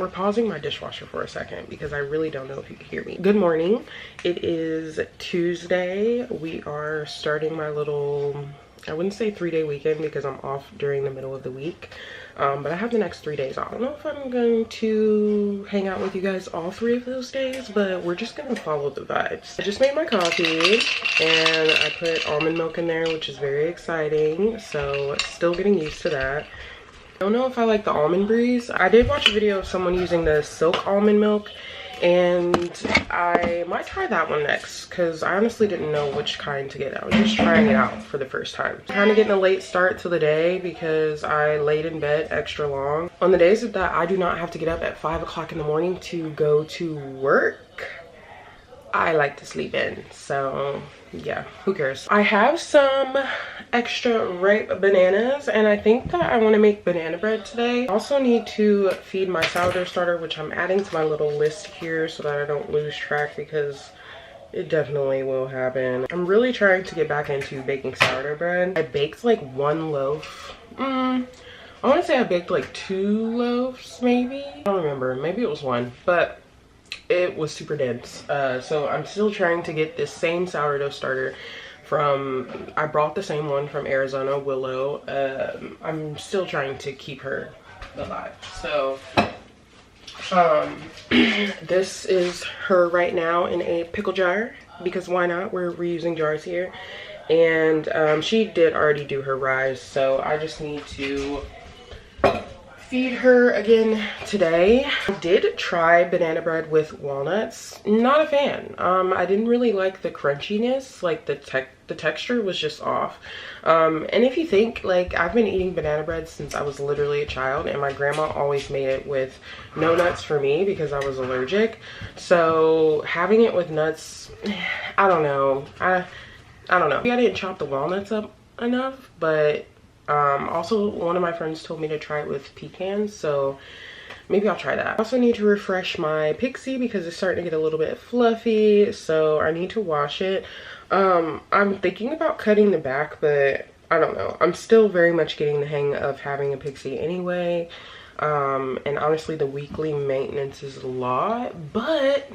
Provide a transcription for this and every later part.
we're pausing my dishwasher for a second because I really don't know if you can hear me. Good morning. It is Tuesday. We are starting my little, I wouldn't say 3-day weekend because I'm off during the middle of the week. But I have the next 3 days off. I don't know if I'm going to hang out with you guys all 3 of those days, but we're just gonna follow the vibes. I just made my coffee and I put almond milk in there, which is very exciting. So still getting used to that. I don't know if I like the almond breeze. I did watch a video of someone using the silk almond milk, and I might try that one next because I honestly didn't know which kind to get. I was just trying it out for the first time. Kind of getting a late start to the day because I laid in bed extra long. On the days that I do not have to get up at 5 o'clock in the morning to go to work, I like to sleep in. So yeah, who cares? I have some extra ripe bananas and I think that I want to make banana bread today. I also need to feed my sourdough starter, which I'm adding to my little list here so that I don't lose track because it definitely will happen. I'm really trying to get back into baking sourdough bread. I baked like 1 loaf. I want to say I baked like 2 loaves maybe. I don't remember, maybe it was 1, but it was super dense. So I'm still trying to get this same sourdough starter from, I brought the same one from Arizona, Willow. I'm still trying to keep her alive. So this is her right now in a pickle jar because why not? We're reusing jars here. And she did already do her rise, so I just need to feed her again today. I did try banana bread with walnuts. Not a fan. I didn't really like the crunchiness, like the texture was just off. And if you think, like, I've been eating banana bread since I was literally a child, and my grandma always made it with no nuts for me because I was allergic. So having it with nuts, I don't know. I don't know. I didn't chop the walnuts up enough, but also one of my friends told me to try it with pecans, so maybe I'll try that. I also need to refresh my pixie because it's starting to get a little bit fluffy, so I need to wash it. I'm thinking about cutting the back, but I don't know. I'm still very much getting the hang of having a pixie anyway. And honestly, the weekly maintenance is a lot, but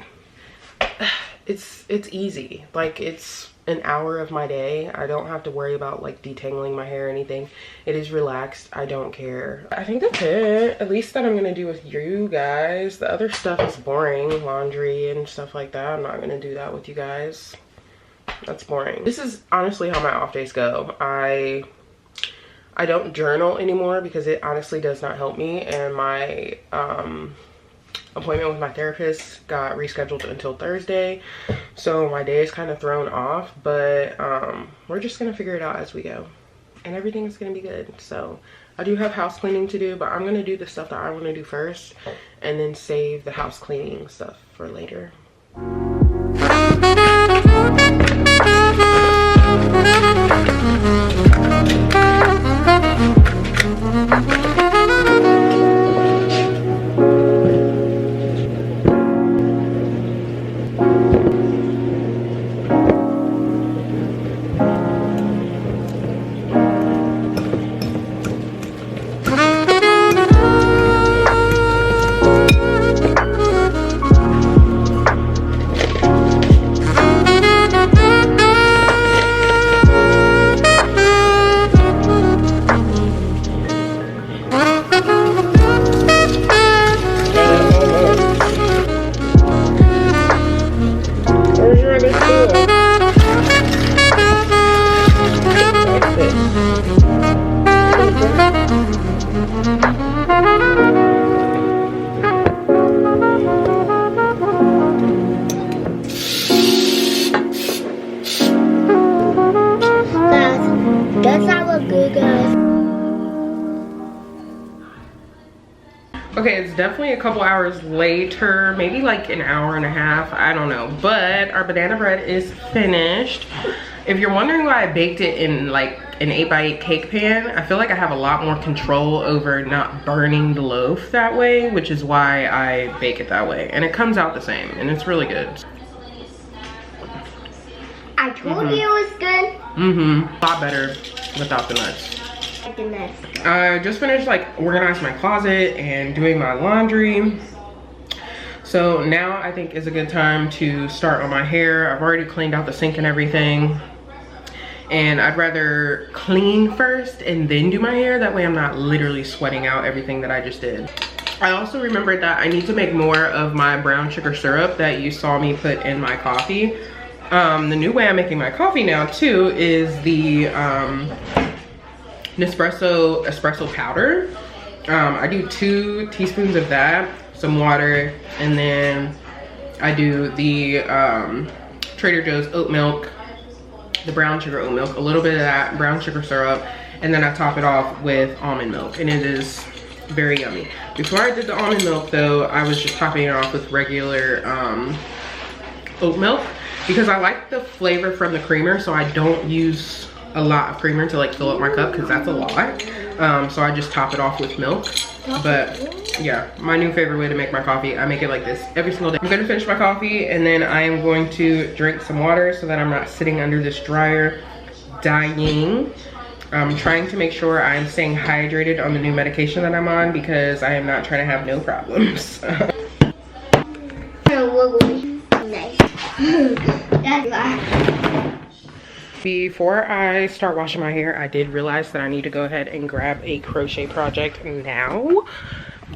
it's easy. Like, it's an hour of my day. I don't have to worry about like detangling my hair or anything. It is relaxed. I don't care. I think that's it, at least that I'm gonna do with you guys. The other stuff is boring, laundry and stuff like that. I'm not gonna do that with you guys. That's boring. This is honestly how my off days go. I don't journal anymore because it honestly does not help me, and my appointment with my therapist got rescheduled until Thursday, so my day is kind of thrown off, but we're just gonna figure it out as we go and everything is gonna be good. So I do have house cleaning to do, but I'm gonna do the stuff that I want to do first and then save the house cleaning stuff for later. Does that look good, guys? Okay, it's definitely a couple hours later, maybe like an hour and a half, I don't know, but our banana bread is finished. If you're wondering why I baked it in like an 8x8 cake pan, I feel like I have a lot more control over not burning the loaf that way, which is why I bake it that way, and it comes out the same and it's really good. I told you it was good. A lot better without the nuts. I just finished like organizing my closet and doing my laundry. So now I think is a good time to start on my hair. I've already cleaned out the sink and everything. And I'd rather clean first and then do my hair. That way I'm not literally sweating out everything that I just did. I also remembered that I need to make more of my brown sugar syrup that you saw me put in my coffee. The new way I'm making my coffee now too is the Nespresso espresso powder. I do 2 teaspoons of that, some water, and then I do the Trader Joe's oat milk, the brown sugar oat milk, a little bit of that brown sugar syrup, and then I top it off with almond milk, and it is very yummy. Before I did the almond milk though, I was just topping it off with regular oat milk because I like the flavor from the creamer, so I don't use a lot of creamer to like fill up my cup because that's a lot. So I just top it off with milk. But yeah, my new favorite way to make my coffee, I make it like this every single day. I'm gonna finish my coffee and then I am going to drink some water so that I'm not sitting under this dryer dying. I'm trying to make sure I'm staying hydrated on the new medication that I'm on because I am not trying to have no problems. Before I start washing my hair, I did realize that I need to go ahead and grab a crochet project now.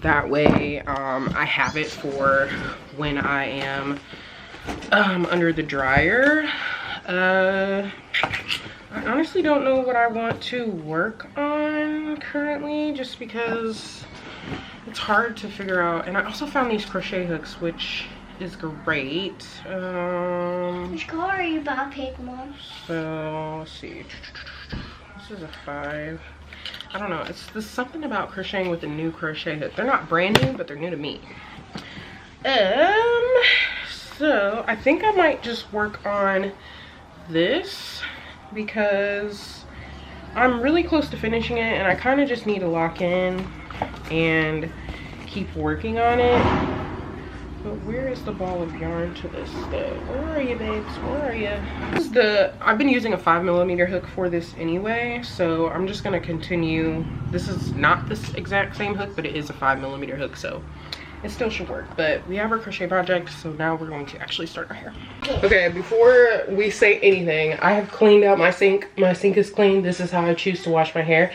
That way I have it for when I am under the dryer. I honestly don't know what I want to work on currently, just because it's hard to figure out. And I also found these crochet hooks, which is great. Which color are you about to pick, Mom? So let's see. This is a 5. I don't know. There's something about crocheting with a new crochet hook. They're not brand new, but they're new to me. So I think I might just work on this because I'm really close to finishing it and I kind of just need to lock in and keep working on it. But where is the ball of yarn to this though? Where are you, babes? Where are you? I've been using a 5mm hook for this anyway, so I'm just gonna continue. This is not this exact same hook, but it is a 5mm hook, so it still should work. But we have our crochet project, so now we're going to actually start our hair. Okay, before we say anything, I have cleaned out my sink. My sink is clean. This is how I choose to wash my hair.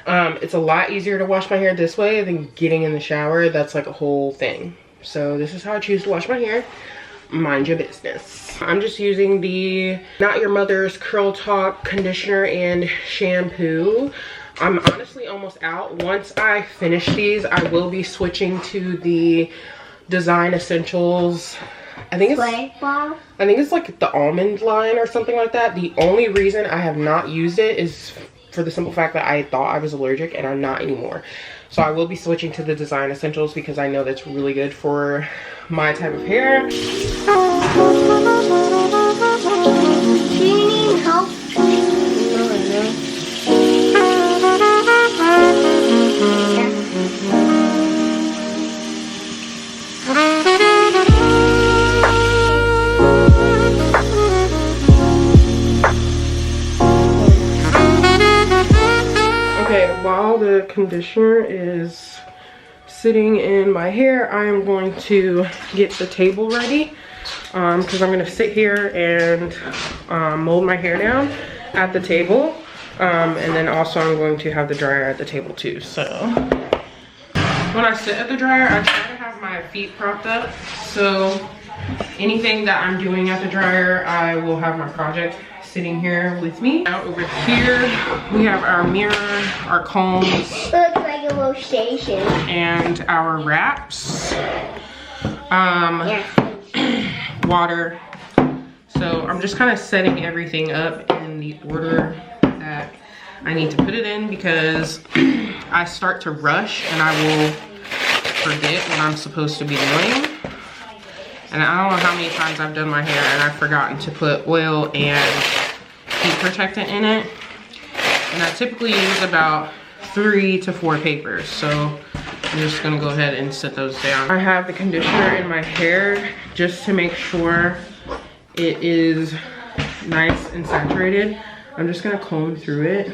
It's a lot easier to wash my hair this way than getting in the shower. That's like a whole thing. So this is how I choose to wash my hair. Mind your business. I'm just using the Not Your Mother's Curl Talk conditioner and shampoo. I'm honestly almost out. Once I finish these, I will be switching to the Design Essentials. I think it's like the almond line or something like that. The only reason I have not used it is for the simple fact that I thought I was allergic and I'm not anymore. So I will be switching to the Design Essentials because I know that's really good for my type of hair. Do you need help? Okay, while the conditioner is sitting in my hair, I am going to get the table ready because I'm going to sit here and mold my hair down at the table. And then also I'm going to have the dryer at the table too. So when I sit at the dryer, I try to have my feet propped up. So anything that I'm doing at the dryer, I will have my project sitting here with me. Now over here, we have our mirror, our combs. Looks like a little station. And our wraps. Water. So I'm just kind of setting everything up in the order that I need to put it in because I start to rush and I will forget what I'm supposed to be doing. And I don't know how many times I've done my hair and I've forgotten to put oil and heat protectant in it. And I typically use about 3 to 4 papers. So I'm just gonna go ahead and set those down. I have the conditioner in my hair just to make sure it is nice and saturated. I'm just gonna comb through it.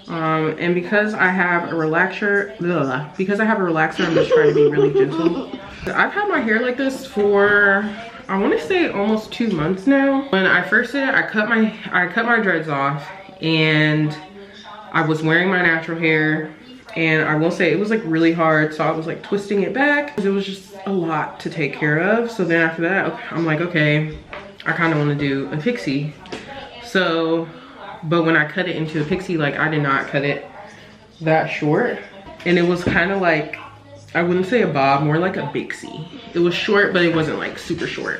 And because I have a relaxer, I'm just trying to be really gentle. I've had my hair like this for, I want to say almost 2 months now. When I first did it, I cut my dreads off, and I was wearing my natural hair, and I will say it was like really hard, so I was like twisting it back. It was just a lot to take care of. So then after that, I'm like, okay, I kind of want to do a pixie. So, but when I cut it into a pixie, like I did not cut it that short, and it was kind of like, I wouldn't say a bob, more like a pixie. It was short, but it wasn't like super short.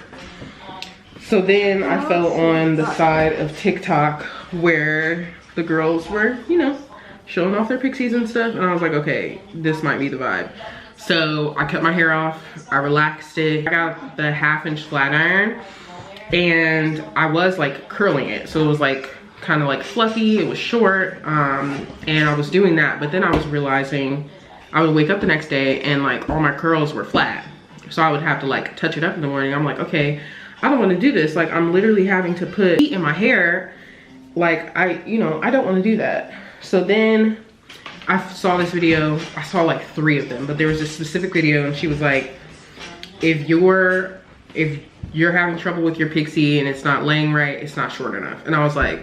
So then I fell on the side of TikTok where the girls were, you know, showing off their pixies and stuff, and I was like, okay, this might be the vibe. So I cut my hair off, I relaxed it, I got the 1/2-inch flat iron, and I was like curling it, so it was like kind of like fluffy, it was short, and I was doing that. But then I was realizing I would wake up the next day and like all my curls were flat, so I would have to like touch it up in the morning. I'm like, okay, I don't want to do this. Like, I'm literally having to put heat in my hair. Like, I don't want to do that. So then I saw this video. I saw like 3 of them, but there was a specific video, and she was like, if you're having trouble with your pixie and it's not laying right, it's not short enough. And I was like,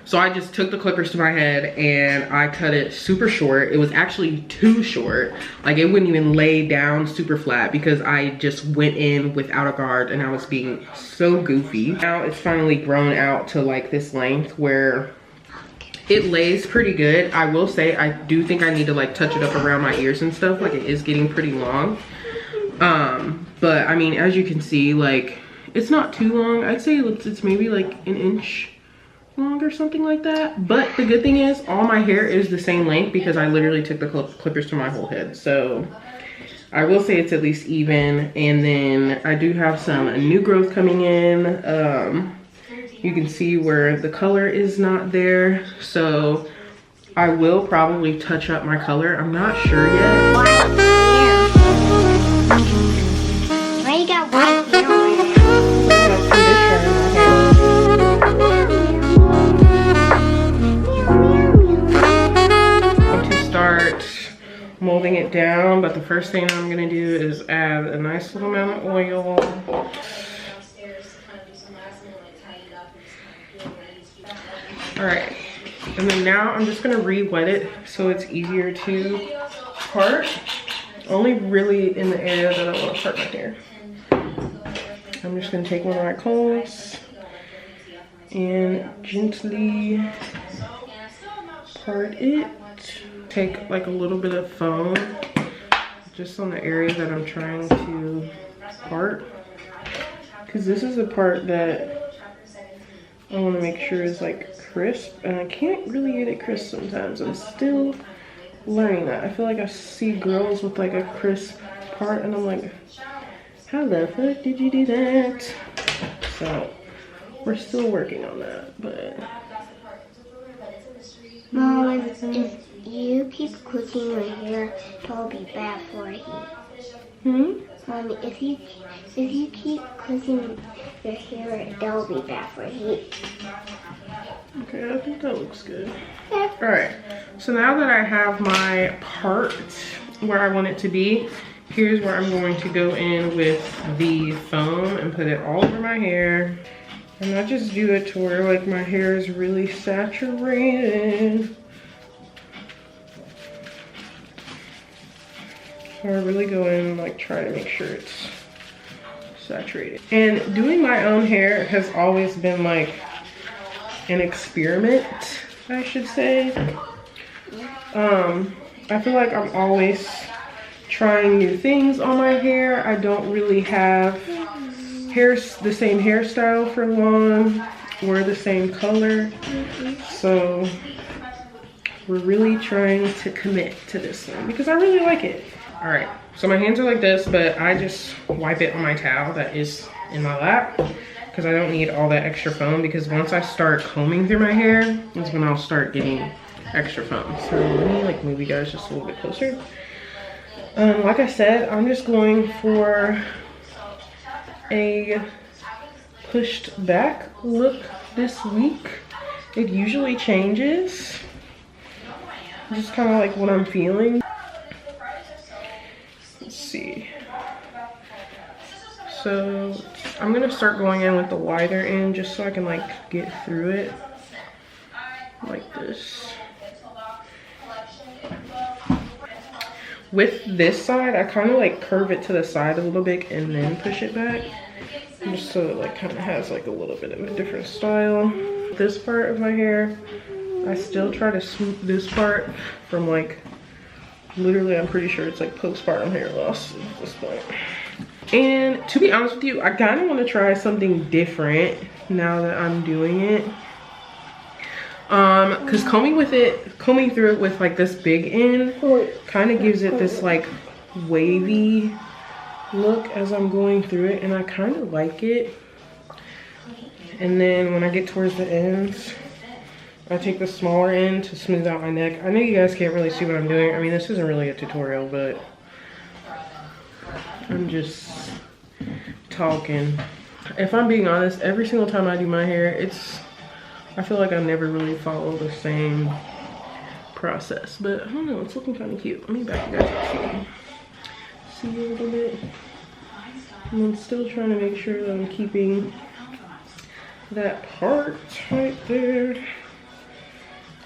so I just took the clippers to my head and I cut it super short. It was actually too short. Like, it wouldn't even lay down super flat because I just went in without a guard and I was being so goofy. Now it's finally grown out to like this length where it lays pretty good. I will say, I do think I need to like touch it up around my ears and stuff. Like, it is getting pretty long. But I mean, as you can see, like, it's not too long. I'd say it's maybe like 1 inch long or something like that. But the good thing is all my hair is the same length because I literally took the clippers to my whole head. So I will say it's at least even. And then I do have some new growth coming in. You can see where the color is not there. So I will probably touch up my color. I'm not sure yet. Why you got white hair? Molding it down, but the first thing I'm gonna do is add a nice little amount of oil. All right, and then now I'm just gonna re-wet it so it's easier to part. Only really in the area that I want to part my hair. I'm just gonna take one of my combs and gently part it. Take like a little bit of foam just on the area that I'm trying to part, because this is a part that I want to make sure is like crisp, and I can't really get it crisp sometimes. I'm still learning that. I feel like I see girls with like a crisp part and I'm like, how the fuck did you do that? So we're still working on that. But Mom, if you keep cooking your hair, that'll be bad for you. Mommy, if you keep cooking your hair, that'll be bad for heat. Okay, I think that looks good. Yeah. All right, so now that I have my part where I want it to be, here's where I'm going to go in with the foam and put it all over my hair. And I just do it to where like my hair is really saturated. So I really go in and like try to make sure it's saturated. And doing my own hair has always been like an experiment, I should say. I feel like I'm always trying new things on my hair. I don't really have the same hairstyle for long or the same color. So we're really trying to commit to this one because I really like it. All right, so my hands are like this, but I just wipe it on my towel that is in my lap because I don't need all that extra foam, because once I start combing through my hair is when I'll start getting extra foam. So let me like move you guys just a little bit closer. Like I said, I'm just going for a pushed back look this week. It usually changes, just kind of like what I'm feeling. Let's see. So I'm gonna start going in with the wider end just so I can like get through it like this. With this side, I kind of like curve it to the side a little bit and then push it back, just so it like kind of has like a little bit of a different style. This part of my hair, I still try to swoop this part from like, literally I'm pretty sure it's like postpartum hair loss at this point. And to be honest with you, I kind of want to try something different now that I'm doing it. Because combing through it with like this big end kind of gives it this like wavy look as I'm going through it, and I kind of like it. And then when I get towards the ends, I take the smaller end to smooth out my neck. I know you guys can't really see what I'm doing. I mean, this isn't really a tutorial, but I'm just talking. If I'm being honest, every single time I do my hair, I feel like I never really follow the same process, but I don't know, it's looking kind of cute. Let me back you guys up see a little bit. And I'm still trying to make sure that I'm keeping that part right there.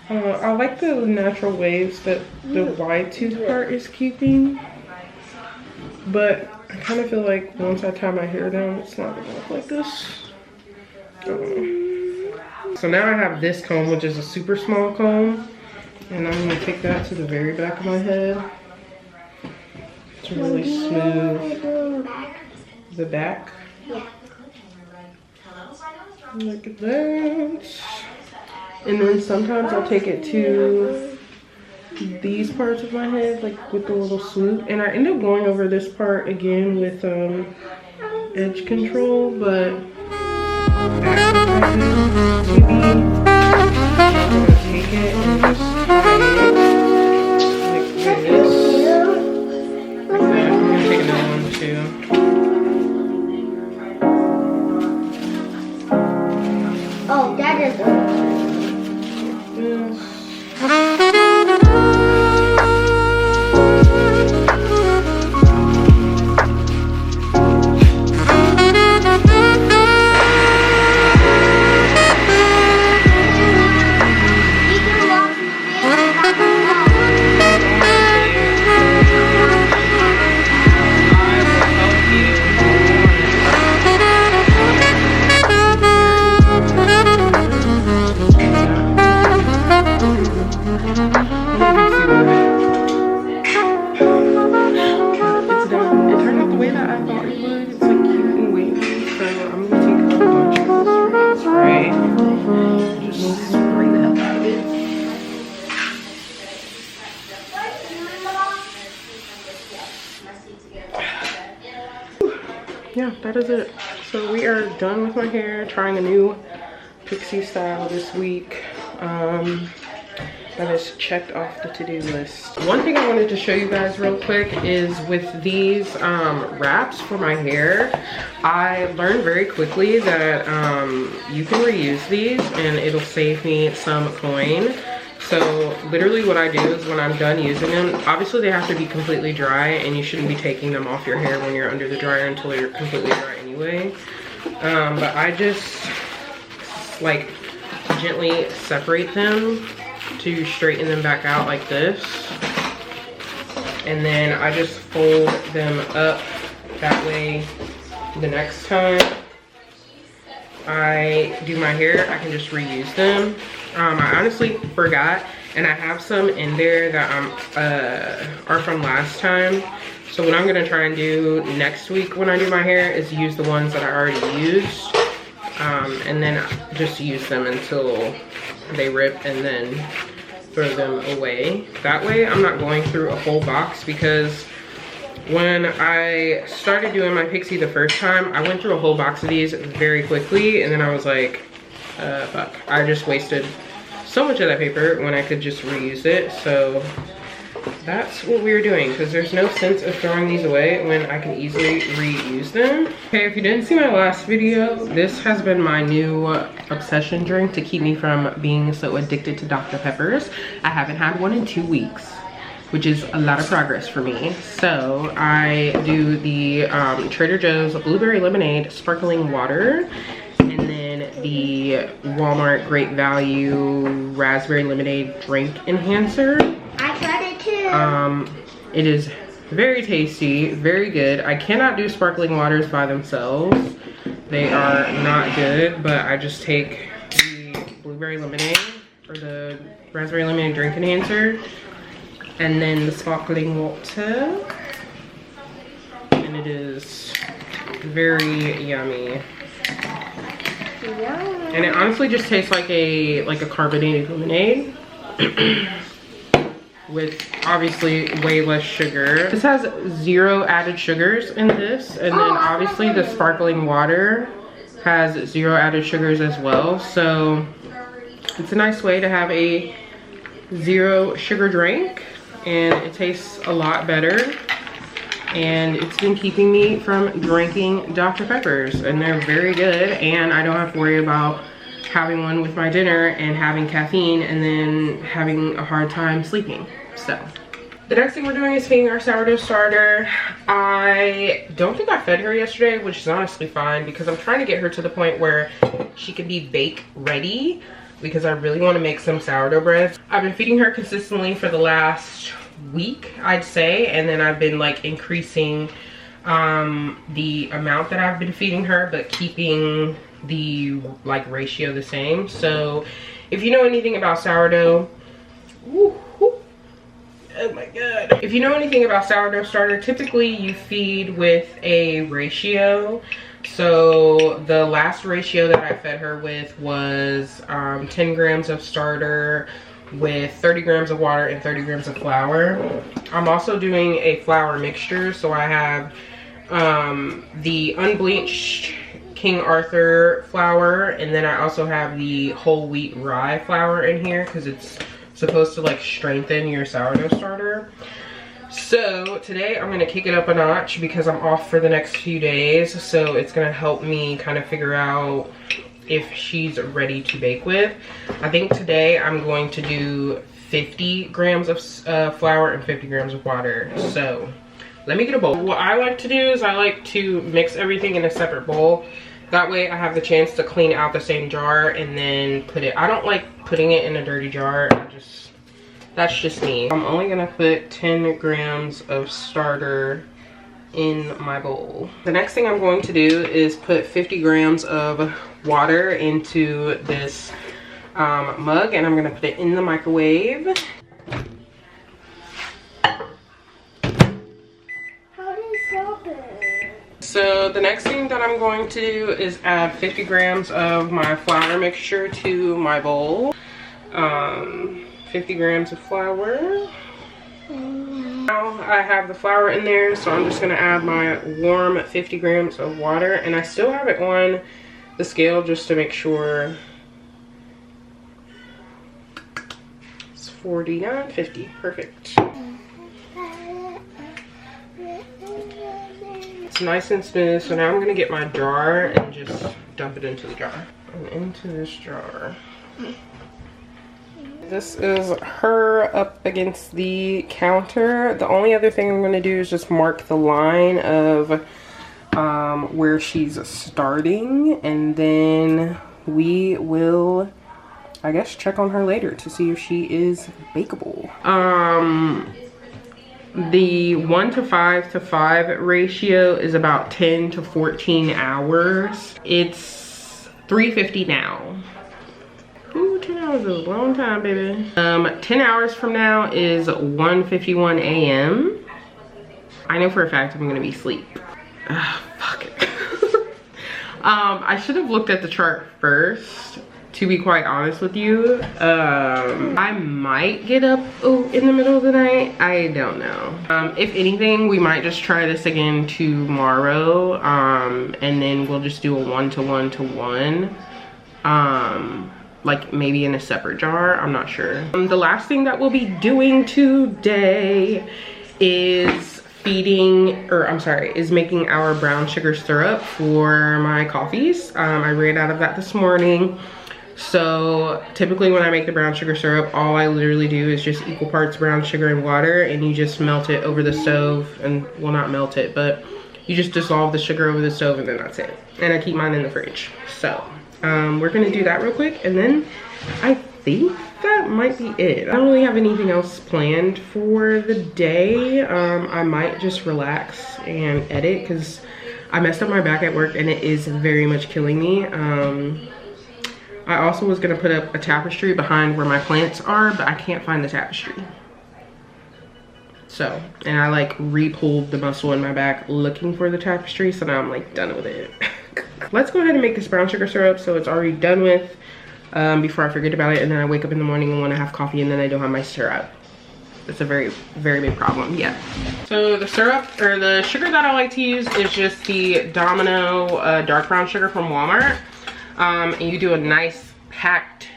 I like the natural waves that the wide tooth part is keeping, but I kind of feel like once I tie my hair down, it's not gonna look like this. So now I have this comb, which is a super small comb, and I'm gonna take that to the very back of my head to really smooth the back. Yeah. Like that. And then sometimes I'll take it to these parts of my head, like with the little swoop. And I end up going over this part again with edge control, but take it and just tie it like this. Like that. I'm gonna take another one too. Oh, that is yeah, that is it. So we are done with my hair, trying a new pixie style this week. That is checked off the to-do list. One thing I wanted to show you guys real quick is with these wraps for my hair, I learned very quickly that you can reuse these and it'll save me some coin. So literally what I do is when I'm done using them, obviously they have to be completely dry and you shouldn't be taking them off your hair when you're under the dryer until you're completely dry anyway. But I just like gently separate them to straighten them back out like this. And then I just fold them up that way. The next time I do my hair, I can just reuse them. I honestly forgot, and I have some in there that are from last time. So what I'm gonna try and do next week when I do my hair is use the ones that I already used, and then just use them until they rip and then throw them away. That way I'm not going through a whole box, because when I started doing my pixie the first time, I went through a whole box of these very quickly, and then I was like, fuck, I just wasted so much of that paper when I could just reuse it. So that's what we were doing, because there's no sense of throwing these away when I can easily reuse them. Okay, if you didn't see my last video, this has been my new obsession drink to keep me from being so addicted to Dr. Peppers. I haven't had one in 2 weeks. which is a lot of progress for me. So I do the Trader Joe's blueberry lemonade sparkling water, and then the Walmart Great Value raspberry lemonade drink enhancer. I tried it too. It is very tasty, very good. I cannot do sparkling waters by themselves. They are not good, but I just take the blueberry lemonade or the raspberry lemonade drink enhancer and then the sparkling water, and it is very yummy. Yeah. And it honestly just tastes like a carbonated lemonade with obviously way less sugar. This has 0 added sugars in this, and then obviously the sparkling water has 0 added sugars as well. So it's a nice way to have a 0 sugar drink, and it tastes a lot better. And it's been keeping me from drinking Dr. Peppers, and they're very good, and I don't have to worry about having one with my dinner and having caffeine and then having a hard time sleeping. So the next thing we're doing is feeding our sourdough starter. I don't think I fed her yesterday, which is honestly fine because I'm trying to get her to the point where she can be bake ready, because I really want to make some sourdough bread. I've been feeding her consistently for the last week, I'd say, and then I've been like increasing the amount that I've been feeding her, but keeping the like ratio the same. So if you know anything about sourdough, oh my god, if you know anything about sourdough starter, typically you feed with a ratio. So the last ratio that I fed her with was 10 grams of starter with 30 grams of water and 30 grams of flour. I'm also doing a flour mixture, so I have the unbleached King Arthur flour, and then I also have the whole wheat rye flour in here because it's supposed to like strengthen your sourdough starter. So today I'm gonna kick it up a notch because I'm off for the next few days, so it's gonna help me kind of figure out if she's ready to bake with. I think today I'm going to do 50 grams of flour and 50 grams of water. So let me get a bowl. What I like to do is I like to mix everything in a separate bowl. That way I have the chance to clean out the same jar and then put it. I don't like putting it in a dirty jar. That's just me. I'm only gonna put 10 grams of starter in my bowl. The next thing I'm going to do is put 50 grams of water into this mug, and I'm gonna put it in the microwave. How do you stop it? So the next thing that I'm going to do is add 50 grams of my flour mixture to my bowl. 50 grams of flour. Now I have the flour in there, so I'm just gonna add my warm 50 grams of water, and I still have it on the scale just to make sure. It's 49.50, perfect. It's nice and smooth, so now I'm gonna get my jar and just dump it into the jar. And into this jar. This is her up against the counter. The only other thing I'm going to do is just mark the line of where she's starting, and then we will, I guess, check on her later to see if she is bakeable. The 1 to 5 to 5 ratio is about 10 to 14 hours. It's 3:50 now. Ooh, 10 hours is a long time, baby. 10 hours from now is 1:51 a.m. I know for a fact I'm gonna be asleep. Fuck it. I should have looked at the chart first, to be quite honest with you. I might get up in the middle of the night. I don't know. If anything, we might just try this again tomorrow, and then we'll just do a 1-to-1-to-1. Like maybe in a separate jar, I'm not sure. The last thing that we'll be doing today is making our brown sugar syrup for my coffees. I ran out of that this morning, So typically when I make the brown sugar syrup, all I literally do is just equal parts brown sugar and water, and you just melt it over the stove, and well, not melt it, but you just dissolve the sugar over the stove, and then that's it. And I keep mine in the fridge. So we're gonna do that real quick, and then I think that might be it. I don't really have anything else planned for the day. I might just relax and edit because I messed up my back at work and it is very much killing me. I also was gonna put up a tapestry behind where my plants are, but I can't find the tapestry. So, and I like re-pulled the muscle in my back looking for the tapestry, so now I'm like done with it. Let's go ahead and make this brown sugar syrup so it's already done with before I forget about it, and then I wake up in the morning and want to have coffee and then I don't have my syrup. It's a very, very big problem, yeah. So the syrup, or the sugar that I like to use is just the Domino dark brown sugar from Walmart. And you do a nice packed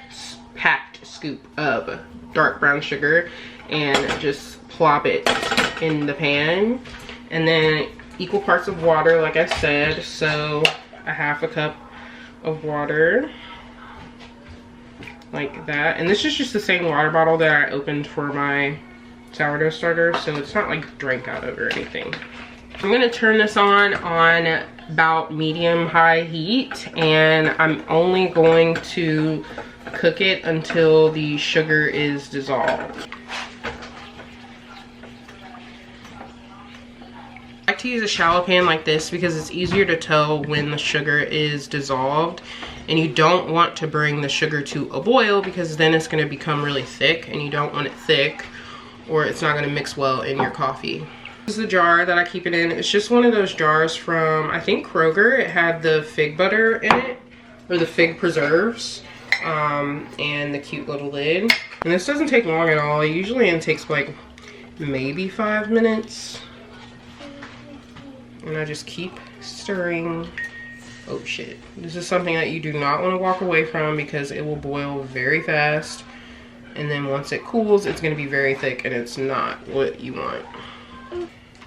scoop of dark brown sugar and just plop it in the pan. And then equal parts of water, like I said. So a half a cup of water. Like that. And this is just the same water bottle that I opened for my sourdough starter, so it's not like drank out of or anything. I'm gonna turn this on about medium high heat, and I'm only going to cook it until the sugar is dissolved. I like to use a shallow pan like this because it's easier to tell when the sugar is dissolved, and you don't want to bring the sugar to a boil because then it's going to become really thick, and you don't want it thick or it's not going to mix well in your coffee. This is the jar that I keep it in. It's just one of those jars from, I think, Kroger. It had the fig butter in it, or the fig preserves, and the cute little lid. And this doesn't take long at all. Usually it takes like maybe 5 minutes. And I just keep stirring. Oh shit. This is something that you do not want to walk away from because it will boil very fast. And then once it cools, it's going to be very thick and it's not what you want.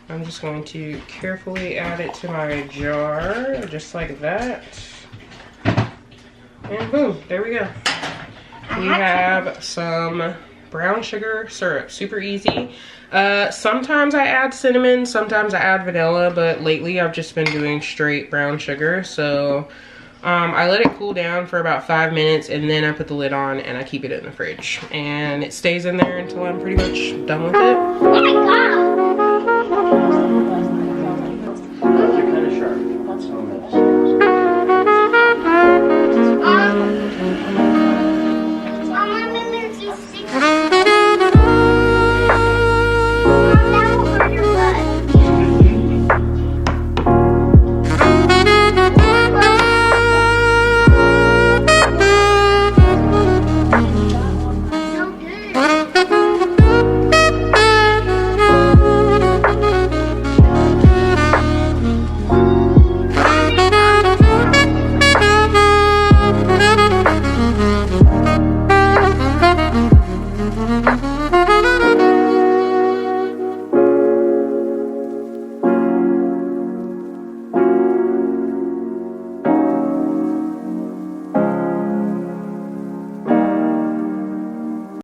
I'm just going to carefully add it to my jar, just like that. And boom, there we go. We have some brown sugar syrup, super easy. Sometimes I add cinnamon, sometimes I add vanilla, but lately I've just been doing straight brown sugar. So I let it cool down for about 5 minutes, and then I put the lid on and I keep it in the fridge. And it stays in there until I'm pretty much done with it. Oh my god! Those are kind of sharp. That's so nice.